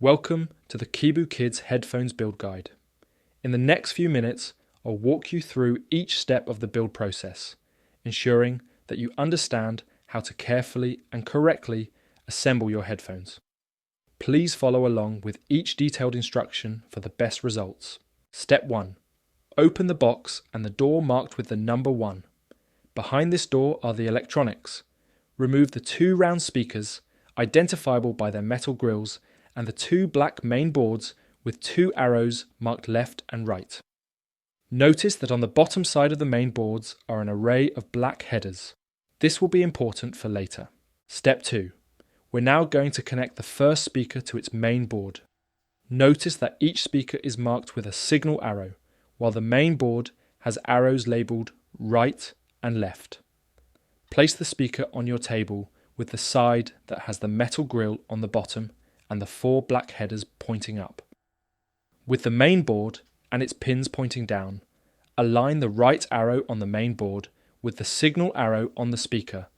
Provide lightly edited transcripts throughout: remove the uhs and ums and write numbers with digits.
Welcome to the Kibu Kids Headphones Build Guide. In the next few minutes, I'll walk you through each step of the build process, ensuring that you understand how to carefully and correctly assemble your headphones. Please follow along with each detailed instruction for the best results. Step 1. Open the box and the door marked with the number 1. Behind this door are the electronics. Remove the 2 round speakers, identifiable by their metal grills, and the 2 black main boards with 2 arrows marked left and right. Notice that on the bottom side of the main boards are an array of black headers. This will be important for later. Step 2. We're now going to connect the first speaker to its main board. Notice that each speaker is marked with a signal arrow, while the main board has arrows labelled right and left. Place the speaker on your table with the side that has the metal grill on the bottom and the 4 black headers pointing up. With the main board and its pins pointing down, align the right arrow on the main board with the signal arrow on the speaker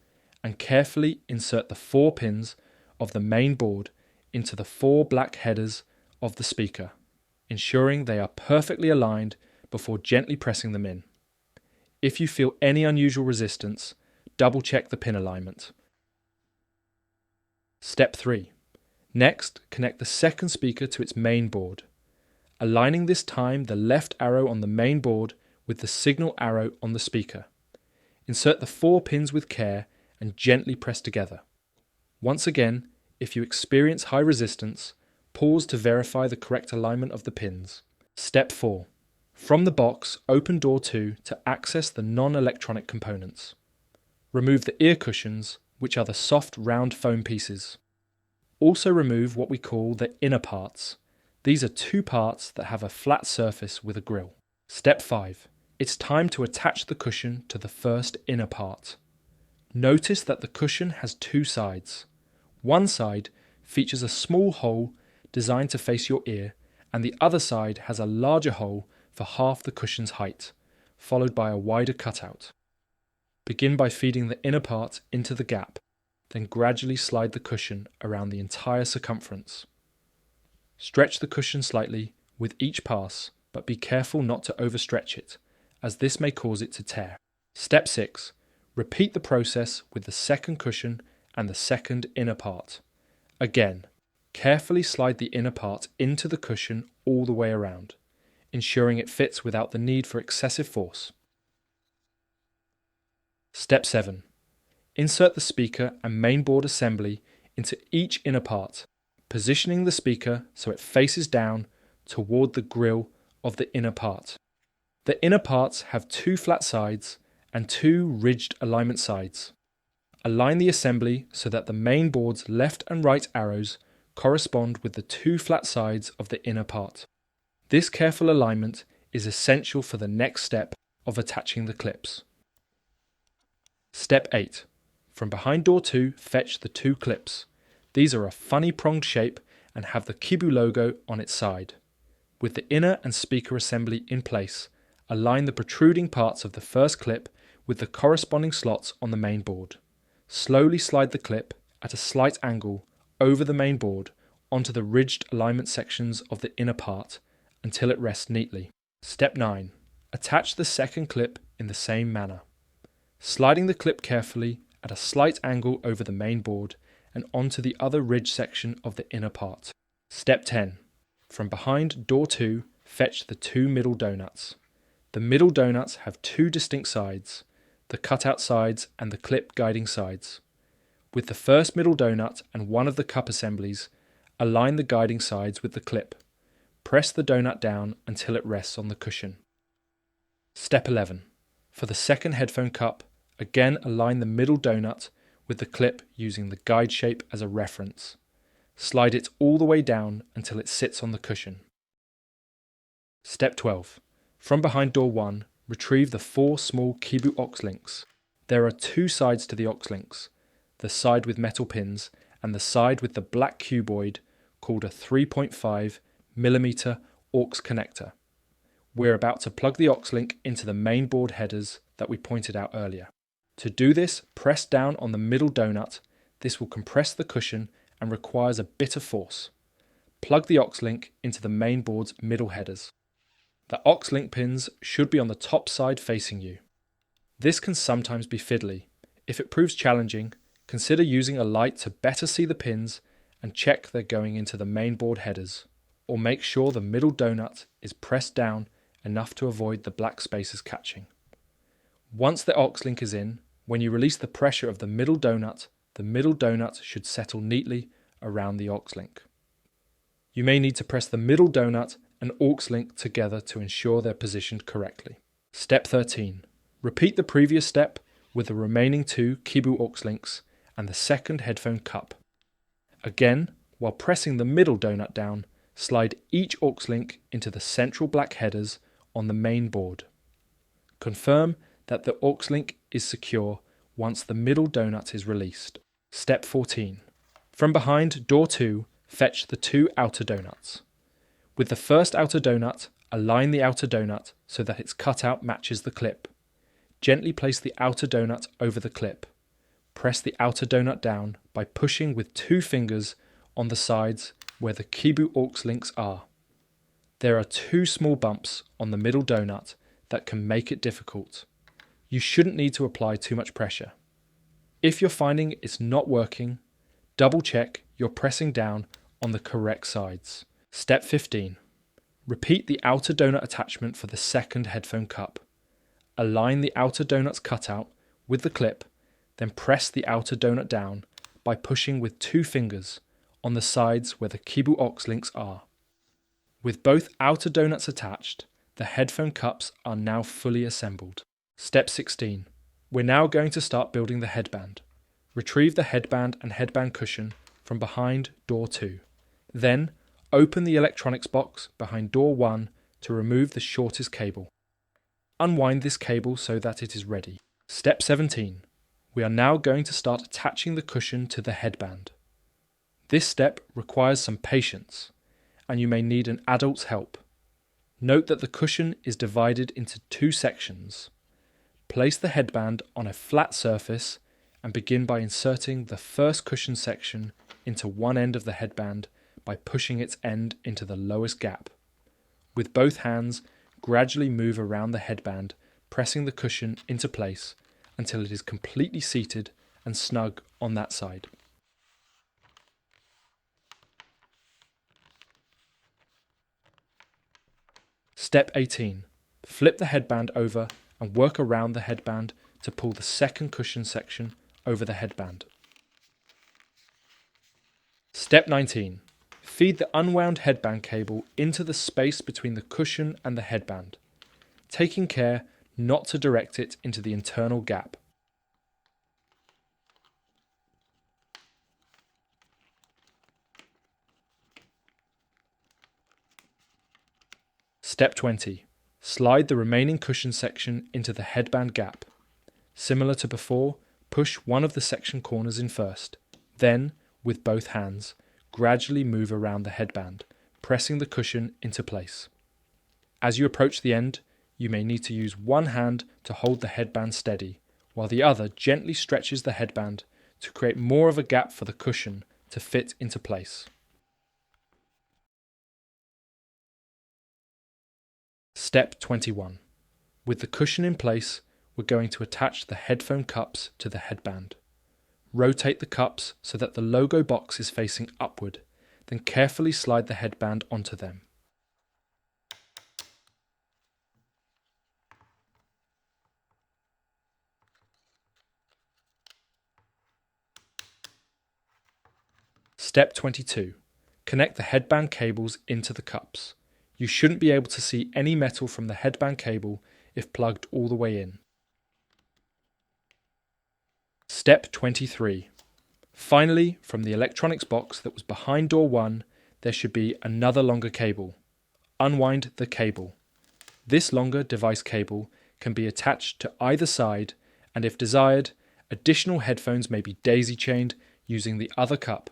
and carefully insert the 4 pins of the main board into the 4 black headers of the speaker, ensuring they are perfectly aligned before gently pressing them in. If you feel any unusual resistance, double check the pin alignment. Step 3. Next, connect the second speaker to its main board, aligning this time the left arrow on the main board with the signal arrow on the speaker. Insert the 4 pins with care and gently press together. Once again, if you experience high resistance, pause to verify the correct alignment of the pins. Step 4. From the box, open door 2 to access the non-electronic components. Remove the ear cushions, which are the soft round foam pieces. Also remove what we call the inner parts. These are 2 parts that have a flat surface with a grill. Step 5. It's time to attach the cushion to the first inner part. Notice that the cushion has 2 sides. One side features a small hole designed to face your ear, and the other side has a larger hole for half the cushion's height, followed by a wider cutout. Begin by feeding the inner part into the gap, then gradually slide the cushion around the entire circumference. Stretch the cushion slightly with each pass, but be careful not to overstretch it, as this may cause it to tear. Step 6. Repeat the process with the second cushion and the second inner part. Again, carefully slide the inner part into the cushion all the way around, ensuring it fits without the need for excessive force. Step 7. Insert the speaker and mainboard assembly into each inner part, positioning the speaker so it faces down toward the grill of the inner part. The inner parts have 2 flat sides and 2 ridged alignment sides. Align the assembly so that the main board's left and right arrows correspond with the 2 flat sides of the inner part. This careful alignment is essential for the next step of attaching the clips. Step 8. From behind door 2, fetch the 2 clips. These are a funny pronged shape and have the Kibu logo on its side. With the inner and speaker assembly in place, align the protruding parts of the first clip with the corresponding slots on the main board. Slowly slide the clip at a slight angle over the main board onto the ridged alignment sections of the inner part until it rests neatly. Step 9. Attach the second clip in the same manner, sliding the clip carefully at a slight angle over the main board and onto the other ridge section of the inner part. Step 10. From behind door 2, fetch the 2 middle donuts. The middle donuts have 2 distinct sides, the cutout sides and the clip guiding sides. With the first middle donut and one of the cup assemblies, align the guiding sides with the clip. Press the donut down until it rests on the cushion. Step 11. For the second headphone cup, again align the middle donut with the clip using the guide shape as a reference. Slide it all the way down until it sits on the cushion. Step 12. From behind door 1, retrieve the 4 small Kibu aux links. There are 2 sides to the aux links, the side with metal pins and the side with the black cuboid called a 3.5mm aux connector. We're about to plug the aux link into the main board headers that we pointed out earlier. To do this, press down on the middle donut. This will compress the cushion and requires a bit of force. plug the aux link into the main board's middle headers. The aux link pins should be on the top side facing you. This can sometimes be fiddly. If it proves challenging, consider using a light to better see the pins and check they're going into the main board headers, or make sure the middle donut is pressed down enough to avoid the black spaces catching. Once the aux link is in, when you release the pressure of the middle donut should settle neatly around the aux link. You may need to press the middle donut and aux link together to ensure they're positioned correctly. Step 13. Repeat the previous step with the remaining 2 Kibu aux links and the second headphone cup. Again, while pressing the middle donut down, slide each aux link into the central black headers on the main board. Confirm that the aux link is secure once the middle donut is released. Step 14. From behind door 2, fetch the 2 outer donuts. With the first outer donut, align the outer donut so that its cutout matches the clip. Gently place the outer donut over the clip. Press the outer donut down by pushing with 2 fingers on the sides where the Kibu aux links are. There are 2 small bumps on the middle donut that can make it difficult. You shouldn't need to apply too much pressure. If you're finding it's not working, double check you're pressing down on the correct sides. Step 15. Repeat the outer donut attachment for the second headphone cup. Align the outer donut's cutout with the clip, then press the outer donut down by pushing with 2 fingers on the sides where the Kibu aux links are. With both outer donuts attached, the headphone cups are now fully assembled. Step 16. We're now going to start building the headband. Retrieve the headband and headband cushion from behind door 2. Then, open the electronics box behind door 1 to remove the shortest cable. Unwind this cable so that it is ready. Step 17. We are now going to start attaching the cushion to the headband. This step requires some patience, and you may need an adult's help. Note that the cushion is divided into 2 sections. Place the headband on a flat surface and begin by inserting the first cushion section into one end of the headband by pushing its end into the lowest gap. With both hands, gradually move around the headband, pressing the cushion into place until it is completely seated and snug on that side. Step 18. Flip the headband over and work around the headband to pull the second cushion section over the headband. Step 19. Feed the unwound headband cable into the space between the cushion and the headband, taking care not to direct it into the internal gap. Step 20. Slide the remaining cushion section into the headband gap. Similar to before, push one of the section corners in first. Then, with both hands, gradually move around the headband, pressing the cushion into place. As you approach the end, you may need to use one hand to hold the headband steady, while the other gently stretches the headband to create more of a gap for the cushion to fit into place. Step 21. With the cushion in place, we're going to attach the headphone cups to the headband. Rotate the cups so that the logo box is facing upward, then carefully slide the headband onto them. Step 22. Connect the headband cables into the cups. You shouldn't be able to see any metal from the headband cable if plugged all the way in. Step 23. Finally, from the electronics box that was behind door 1, there should be another longer cable. Unwind the cable. This longer device cable can be attached to either side, and if desired, additional headphones may be daisy-chained using the other cup.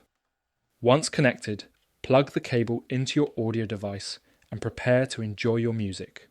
Once connected, plug the cable into your audio device and prepare to enjoy your music.